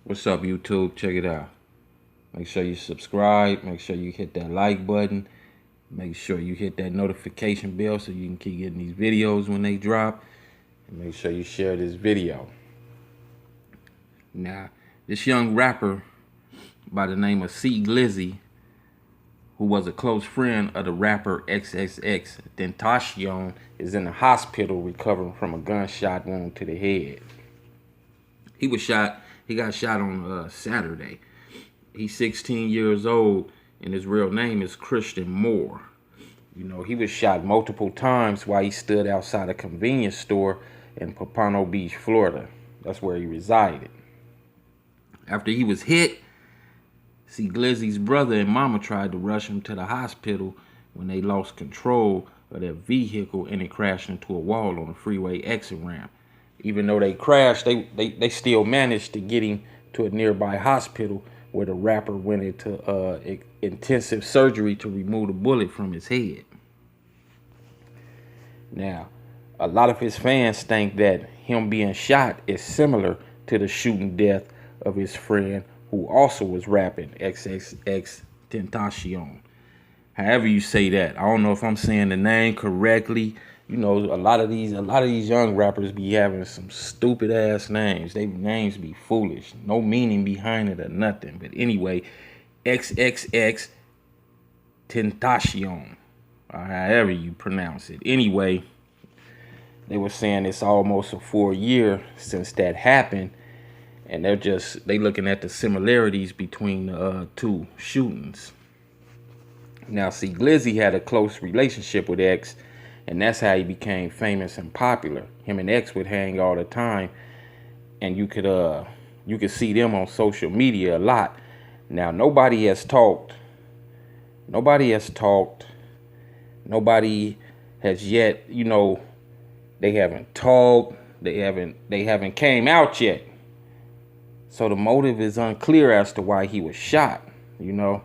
What's up, YouTube? Check it out. Make sure you subscribe. Make sure you hit that like button. Make sure you hit that notification bell so you can keep getting these videos when they drop. And make sure you share this video. Now, this young rapper by the name of C Glizzy, who was a close friend of the rapper XXXTentacion, is in the hospital recovering from a gunshot wound to the head. He got shot on Saturday. He's 16 years old, and his real name is Christian Moore. You know, he was shot multiple times while he stood outside a convenience store in Pompano Beach, Florida. That's where he resided. After he was hit, C Glizzy's brother and mama tried to rush him to the hospital when they lost control of their vehicle and it crashed into a wall on the freeway exit ramp. Even though they crashed, they still managed to get him to a nearby hospital where the rapper went into intensive surgery to remove the bullet from his head. Now, a lot of his fans think that him being shot is similar to the shooting death of his friend who also was rapping, XXXTentacion. However you say that. I don't know if I'm saying the name correctly. You know, a lot of these young rappers be having some stupid ass names. They names be foolish. No meaning behind it or nothing. But anyway, XXXTentacion. Or however you pronounce it. Anyway, they were saying it's almost a 4 year since that happened. And they looking at the similarities between the two shootings. Now, see, Glizzy had a close relationship with X, and that's how he became famous and popular. Him and X would hang all the time, and you could see them on social media a lot. Now, nobody has yet, you know, they haven't talked, they haven't came out yet. So the motive is unclear as to why he was shot, you know.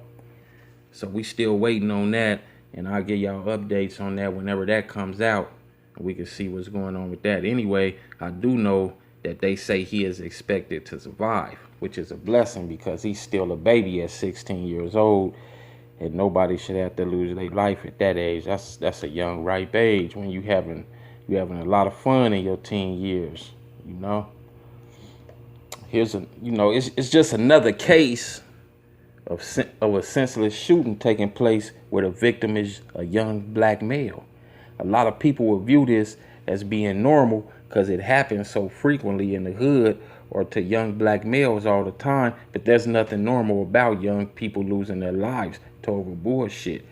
So we still waiting on that, and I'll give y'all updates on that whenever that comes out, and we can see what's going on with that. Anyway, I do know that they say he is expected to survive, which is a blessing because he's still a baby at 16 years old, and nobody should have to lose their life at that age. That's a young, ripe age when you having a lot of fun in your teen years, you know. It's just another case of a senseless shooting taking place where the victim is a young black male. A lot of people will view this as being normal because it happens so frequently in the hood or to young black males all the time, but there's nothing normal about young people losing their lives to over bullshit.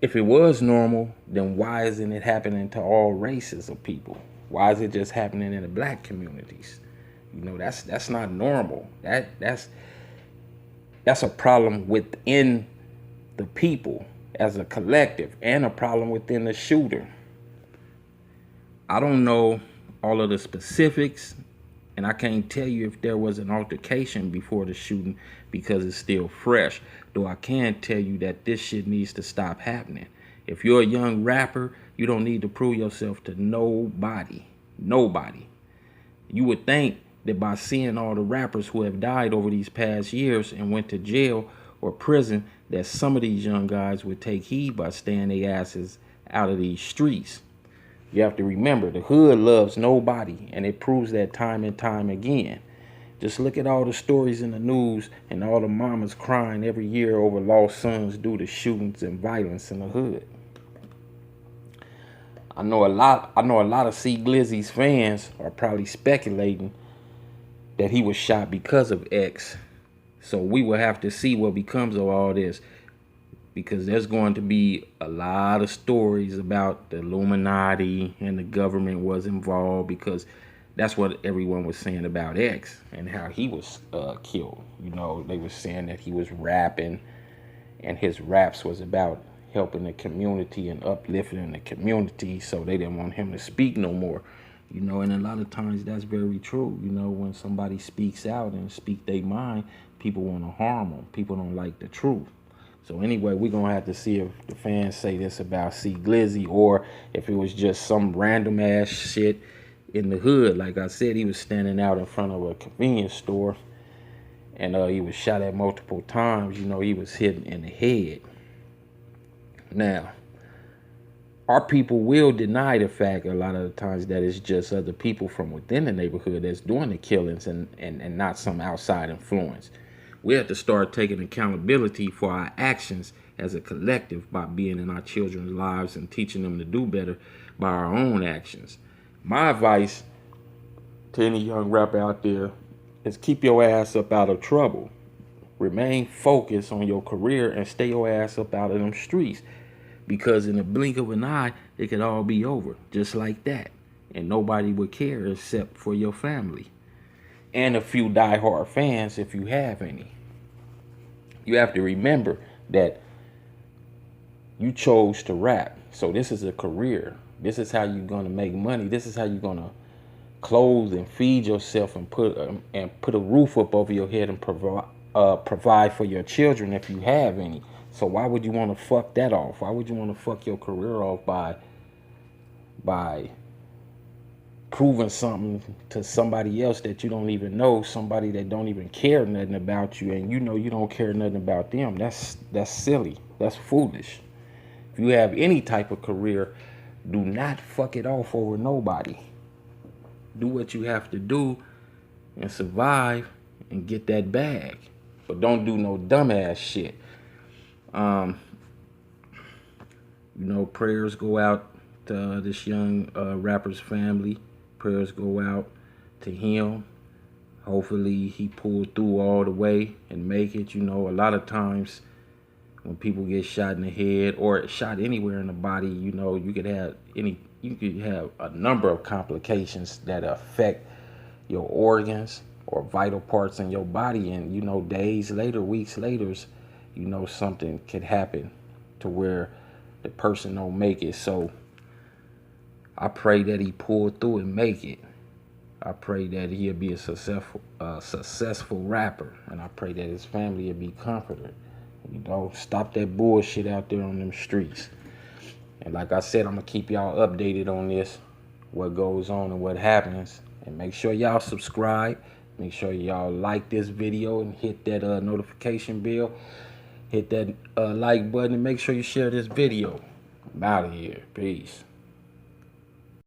If it was normal, then why isn't it happening to all races of people? Why is it just happening in the black communities? You know, that's not normal. That's a problem within the people as a collective and a problem within the shooter. I don't know all of the specifics, and I can't tell you if there was an altercation before the shooting because it's still fresh. Though I can tell you that this shit needs to stop happening. If you're a young rapper, you don't need to prove yourself to nobody. Nobody. You would think that by seeing all the rappers who have died over these past years and went to jail or prison, that some of these young guys would take heed by staying their asses out of these streets. You have to remember, the hood loves nobody, and it proves that time and time again. Just look at all the stories in the news and all the mamas crying every year over lost sons due to shootings and violence in the hood. I know a lot of C Glizzy's fans are probably speculating that he was shot because of X. So we will have to see what becomes of all this, because there's going to be a lot of stories about the Illuminati and the government was involved, because that's what everyone was saying about X and how he was killed. You know, they were saying that he was rapping and his raps was about helping the community and uplifting the community, so they didn't want him to speak no more. You know, and a lot of times that's very true. You know, when somebody speaks out and speak their mind, people want to harm them. People don't like the truth. So anyway, we're going to have to see if the fans say this about C Glizzy or if it was just some random ass shit in the hood. Like I said, he was standing out in front of a convenience store and he was shot at multiple times. You know, he was hit in the head. Now, our people will deny the fact a lot of the times that it's just other people from within the neighborhood that's doing the killings, and not some outside influence. We have to start taking accountability for our actions as a collective by being in our children's lives and teaching them to do better by our own actions. My advice to any young rapper out there is keep your ass up out of trouble. Remain focused on your career and stay your ass up out of them streets. Because in the blink of an eye, it could all be over, just like that. And nobody would care except for your family. And a few diehard fans, if you have any. You have to remember that you chose to rap. So this is a career. This is how you're going to make money. This is how you're going to clothe and feed yourself and put a roof up over your head and provide for your children if you have any. So why would you want to fuck that off? Why would you want to fuck your career off by proving something to somebody else that you don't even know, somebody that don't even care nothing about you, and you know you don't care nothing about them? That's silly. That's foolish. If you have any type of career, do not fuck it off over nobody. Do what you have to do and survive and get that bag. But don't do no dumbass shit. You know, prayers go out to this young rapper's family. Prayers go out to him. Hopefully he pulled through all the way and make it. You know, a lot of times when people get shot in the head or shot anywhere in the body, you know, you could have a number of complications that affect your organs or vital parts in your body. And, you know, days later, weeks later, you know, something could happen to where the person don't make it. So I pray that he pulled through and make it. I pray that he'll be a successful rapper, and I pray that his family will be comforted. You know, stop that bullshit out there on them streets. And like I said, I'm gonna keep y'all updated on this, what goes on and what happens. And make sure y'all subscribe. Make sure y'all like this video and hit that notification bell. Hit that like button and make sure you share this video. I'm out of here. Peace.